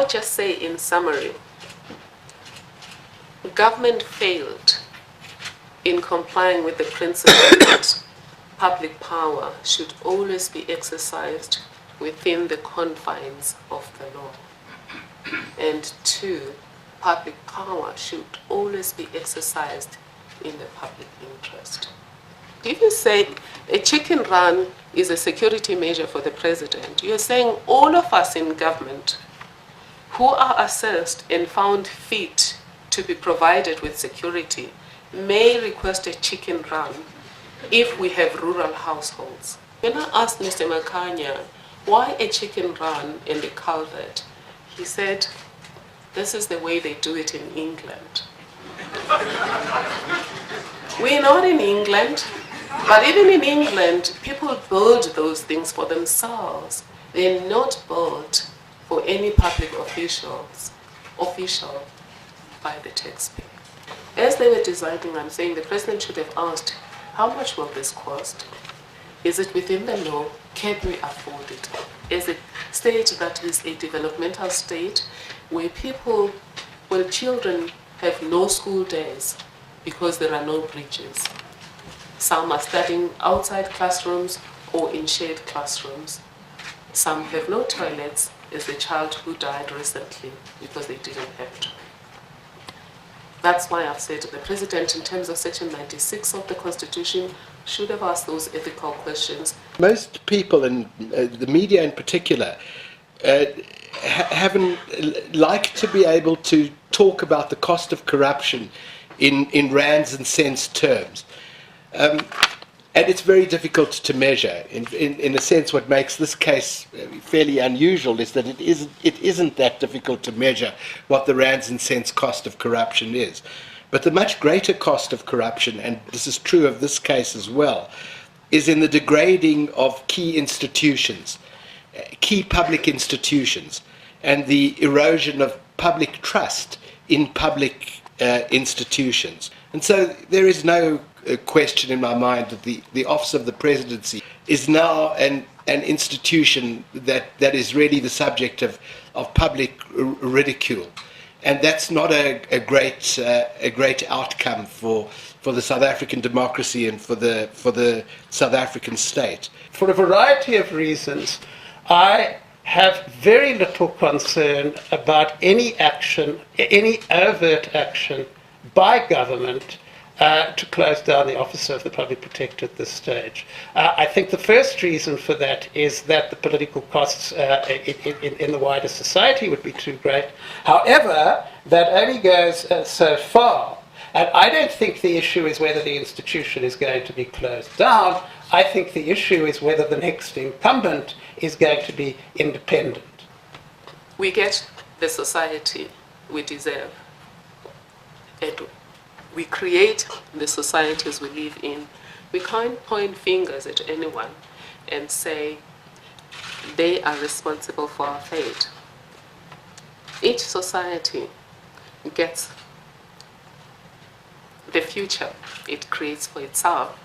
would just say in summary, government failed in complying with the principle that public power should always be exercised within the confines of the law. And two, public power should always be exercised in the public interest. If you say a chicken run is a security measure for the president, you're saying all of us in government who are assessed and found fit to be provided with security may request a chicken run if we have rural households. When I asked Mr. Makanya, why a chicken run and a culvert? He said, this is the way they do it in England. We're not in England, but even in England, people build those things for themselves. They're not built for any public official by the taxpayer. As they were deciding, I'm saying the president should have asked, how much will this cost? Is it within the law? Can we afford it? Is it a state that is a developmental state where children have no school days because there are no bridges? Some are studying outside classrooms or in shared classrooms. Some have no toilets, as the child who died recently because they didn't have to. That's why I've said the president, in terms of Section 96 of the Constitution, should have asked those ethical questions. Most people, and the media in particular, haven't like to be able to talk about the cost of corruption in rands and cents terms. And it's very difficult to measure. In a sense, what makes this case fairly unusual is that it isn't that difficult to measure what the rands and cents cost of corruption is. But the much greater cost of corruption, and this is true of this case as well, is in the degrading of key institutions, key public institutions, and the erosion of public trust in public institutions. And so there is no question in my mind that the office of the presidency is now an institution that is really the subject of public ridicule, and that's not a great outcome for the South African democracy and for the South African state. For a variety of reasons, I have very little concern about any action, any overt action by government to close down the Office of the Public Protector at this stage. I think the first reason for that is that the political costs in the wider society would be too great. However, that only goes so far. And I don't think the issue is whether the institution is going to be closed down. I think the issue is whether the next incumbent is going to be independent. We get the society we deserve. And we create the societies we live in. We can't point fingers at anyone and say they are responsible for our fate. Each society gets the future it creates for itself.